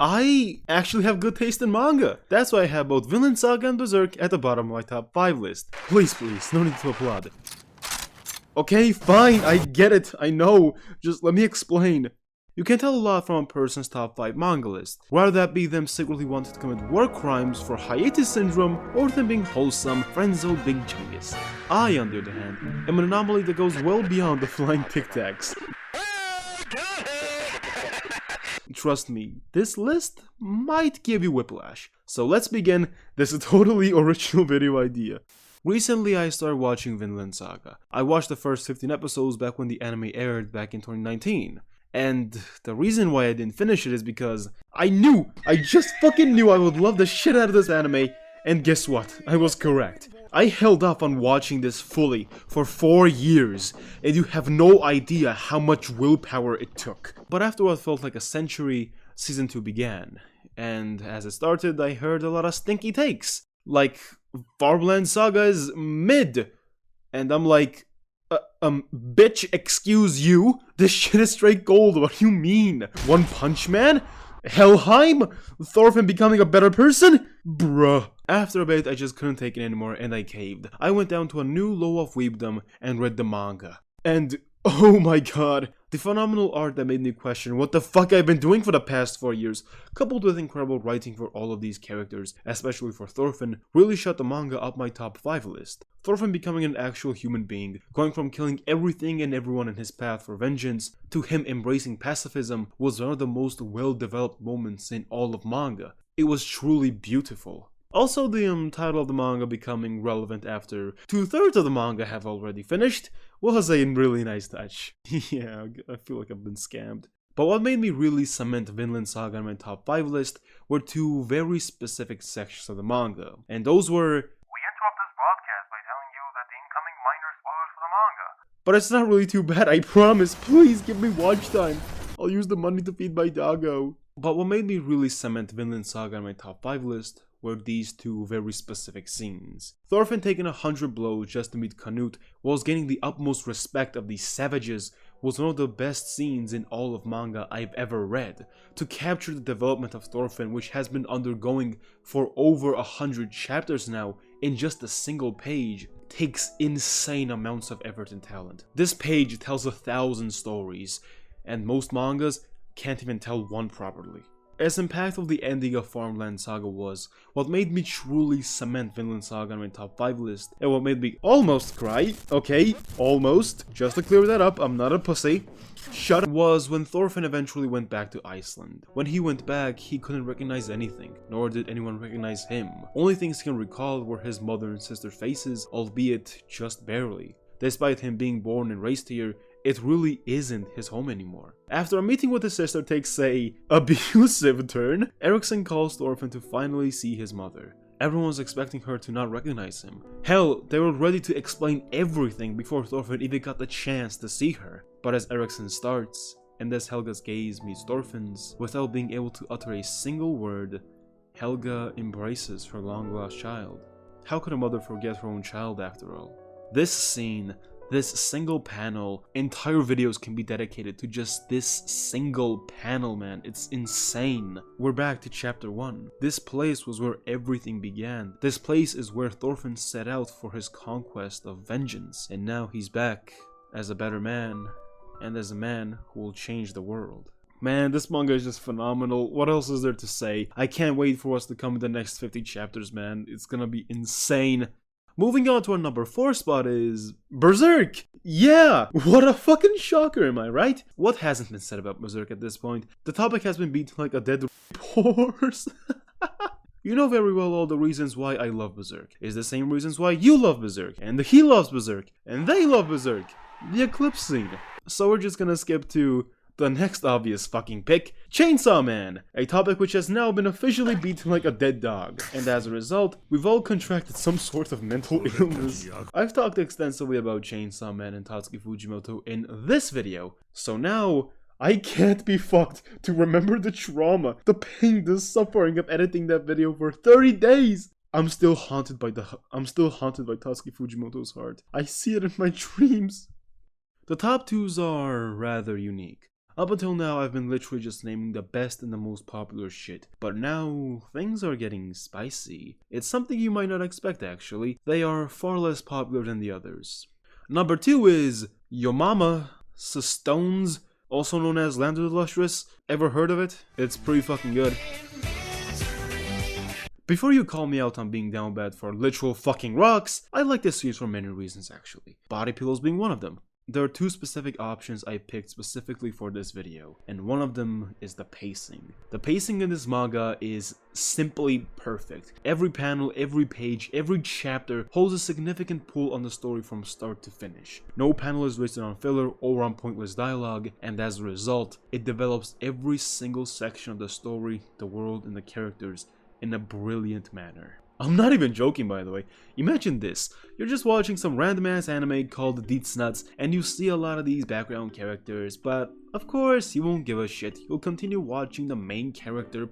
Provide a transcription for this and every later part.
I actually have good taste in manga. That's why I have both Vinland Saga and Berserk at the bottom of my top 5 list. Please, no need to applaud. Okay, fine, I get it, I know. Just let me explain. You can tell a lot from a person's top 5 manga list, whether that be them secretly wanting to commit war crimes for hiatus syndrome, or them being wholesome, friend-zoned Big Chungus. I, on the other hand, am an anomaly that goes well beyond the flying Tic Tacs. Trust me, this list might give you whiplash. So let's begin this totally original video idea. Recently I started watching Vinland Saga. I watched the first 15 episodes back when the anime aired back in 2019. And the reason why I didn't finish it is because I just fucking knew I would love the shit out of this anime, and guess what? I was correct. I held off on watching this fully for 4 years, and you have no idea how much willpower it took. But after what felt like a century, season 2 began, and as it started I heard a lot of stinky takes, like Vinland Saga is mid, and I'm like, bitch, excuse you? This shit is straight gold, what do you mean? One Punch Man? Helheim? Thorfinn becoming a better person? Bruh. After a bit, I just couldn't take it anymore and I caved. I went down to a new low of weebdom and read the manga. And oh my god, the phenomenal art that made me question what the fuck I've been doing for the past 4 years, coupled with incredible writing for all of these characters, especially for Thorfinn, really shot the manga up my top 5 list. Thorfinn becoming an actual human being, going from killing everything and everyone in his path for vengeance, to him embracing pacifism, was one of the most well-developed moments in all of manga. It was truly beautiful. Also, the title of the manga becoming relevant after 2/3 of the manga have already finished was a really nice touch. Yeah, I feel like I've been scammed. But what made me really cement Vinland Saga on my top 5 list were 2 very specific sections of the manga, and those were: we interrupt this broadcast by telling you that the incoming minor spoilers for the manga. But it's not really too bad, I promise. Please give me watch time. I'll use the money to feed my doggo. But what made me really cement Vinland Saga on my top 5 list were these 2 very specific scenes. Thorfinn taking 100 blows just to meet Canute whilst gaining the utmost respect of these savages was one of the best scenes in all of manga I've ever read. To capture the development of Thorfinn, which has been undergoing for over 100 chapters now, in just a single page, takes insane amounts of effort and talent. This page tells 1,000 stories, and most mangas can't even tell one properly. As impactful the ending of Vinland Saga was, what made me truly cement Vinland Saga on my top 5 list, and what made me almost cry, okay, almost, just to clear that up, I'm not a pussy, shut up, was when Thorfinn eventually went back to Iceland. When he went back, he couldn't recognize anything, nor did anyone recognize him. Only things he can recall were his mother and sister faces, albeit just barely. Despite him being born and raised here, it really isn't his home anymore. After a meeting with his sister takes a abusive turn, Eriksson calls Thorfinn to finally see his mother. Everyone was expecting her to not recognize him. Hell, they were ready to explain everything before Thorfinn even got the chance to see her. But as Eriksson starts, and as Helga's gaze meets Thorfinn's, without being able to utter a single word, Helga embraces her long-lost child. How could a mother forget her own child after all? This scene, this single panel, entire videos can be dedicated to just this single panel, man. It's insane. We're back to chapter 1. This place was where everything began. This place is where Thorfinn set out for his conquest of vengeance. And now he's back as a better man, and as a man who will change the world. Man, this manga is just phenomenal. What else is there to say? I can't wait for us to come in the next 50 chapters, man. It's gonna be insane. Moving on to our number 4 spot is Berserk! Yeah! What a fucking shocker, am I right? What hasn't been said about Berserk at this point? The topic has been beaten like a dead horse. You know very well all the reasons why I love Berserk. It's the same reasons why you love Berserk, and he loves Berserk, and they love Berserk. The eclipse scene. So we're just gonna skip to the next obvious fucking pick, Chainsaw Man, a topic which has now been officially beaten like a dead dog, and as a result, we've all contracted some sort of mental illness. I've talked extensively about Chainsaw Man and Tatsuki Fujimoto in this video, so now I can't be fucked to remember the trauma, the pain, the suffering of editing that video for 30 days. I'm still haunted by Tatsuki Fujimoto's heart. I see it in my dreams. The top 2s are rather unique. Up until now, I've been literally just naming the best and the most popular shit, but now things are getting spicy. It's something you might not expect actually. They are far less popular than the others. Number 2 is Yo Mama Stones, also known as Land of the Lustrous. Ever heard of it? It's pretty fucking good. Before you call me out on being down bad for literal fucking rocks, I like this series for many reasons actually. Body pillows being one of them. There are 2 specific options I picked specifically for this video, and one of them is the pacing. The pacing in this manga is simply perfect. Every panel, every page, every chapter holds a significant pull on the story from start to finish. No panel is wasted on filler or on pointless dialogue, and as a result, it develops every single section of the story, the world, and the characters in a brilliant manner. I'm not even joking, by the way. Imagine this. You're just watching some random ass anime called Nuts, and you see a lot of these background characters, but of course you won't give a shit. You'll continue watching the main character,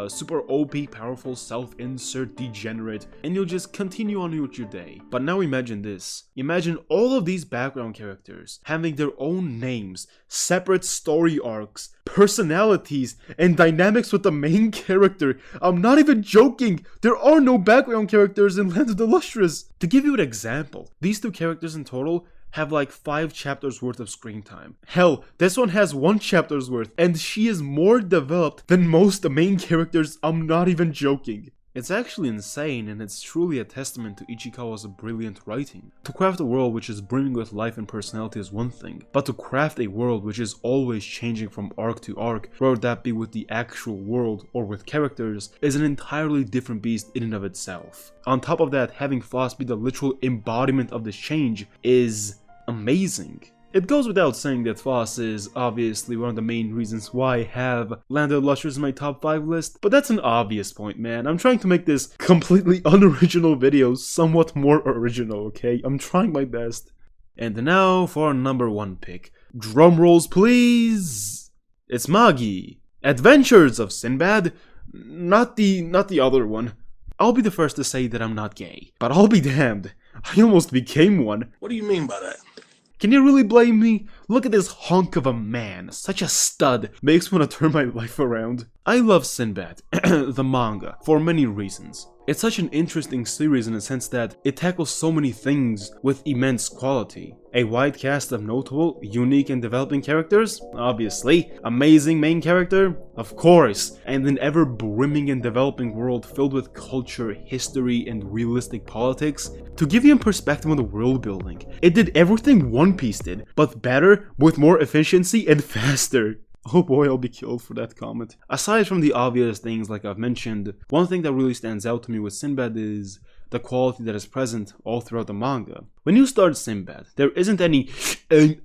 super OP, powerful, self-insert degenerate, and you'll just continue on with your day. But now imagine this. Imagine all of these background characters having their own names, separate story arcs, personalities, and dynamics with the main character. I'm not even joking. There are no background characters in Land of the Lustrous. To give you an example, these 2 characters in total have like 5 chapters worth of screen time. Hell, this one has 1 chapter's worth, and she is more developed than most the main characters. I'm not even joking. It's actually insane, and it's truly a testament to Ichikawa's brilliant writing. To craft a world which is brimming with life and personality is one thing, but to craft a world which is always changing from arc to arc, whether that be with the actual world or with characters, is an entirely different beast in and of itself. On top of that, having Foss be the literal embodiment of this change is amazing. It goes without saying that Foss is obviously one of the main reasons why I have Land of the Lustrous in my top 5 list, but that's an obvious point, man. I'm trying to make this completely unoriginal video somewhat more original, okay? I'm trying my best. And now for our number 1 pick. Drum rolls, please! It's Magi, Adventures of Sinbad, not the other one. I'll be the first to say that I'm not gay, but I'll be damned. I almost became one. What do you mean by that? Can you really blame me? Look at this hunk of a man, such a stud, makes me want to turn my life around. I love Sinbad, the manga, for many reasons. It's such an interesting series in the sense that it tackles so many things with immense quality. A wide cast of notable, unique and developing characters? Obviously. Amazing main character? Of course. And an ever brimming and developing world filled with culture, history, and realistic politics. To give you a perspective on the world building, it did everything One Piece did, but better, with more efficiency, and faster. Oh boy, I'll be killed for that comment. Aside from the obvious things like I've mentioned, one thing that really stands out to me with Sinbad is the quality that is present all throughout the manga. When you start Sinbad, there isn't any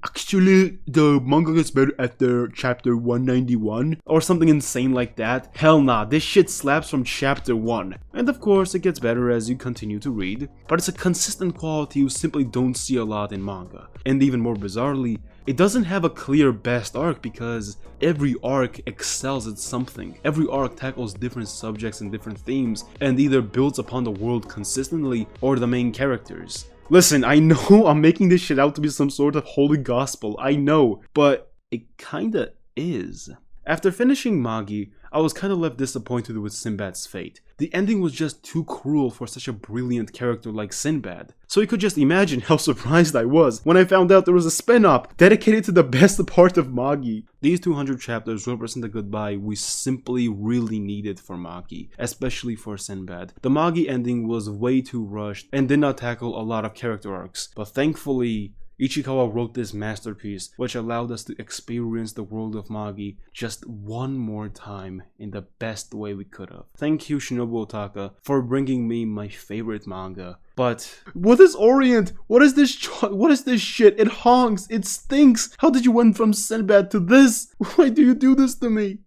actually the manga gets better after chapter 191 or something insane like that. Hell nah, this shit slaps from chapter 1. And of course it gets better as you continue to read, but it's a consistent quality you simply don't see a lot in manga. And even more bizarrely, it doesn't have a clear best arc because every arc excels at something. Every arc tackles different subjects and different themes and either builds upon the world consistently or the main characters. Listen, I know I'm making this shit out to be some sort of holy gospel, I know, but it kinda is. After finishing Magi, I was kinda left disappointed with Sinbad's fate. The ending was just too cruel for such a brilliant character like Sinbad. So you could just imagine how surprised I was when I found out there was a spin-off dedicated to the best part of Magi. These 200 chapters represent the goodbye we simply really needed for Magi, especially for Sinbad. The Magi ending was way too rushed and did not tackle a lot of character arcs, but thankfully, Ichikawa wrote this masterpiece, which allowed us to experience the world of Magi just one more time in the best way we could have. Thank you, Shinobu Otaka, for bringing me my favorite manga. But what is Orient? What is this shit? It honks, it stinks. How did you went from Sinbad to this? Why do you do this to me?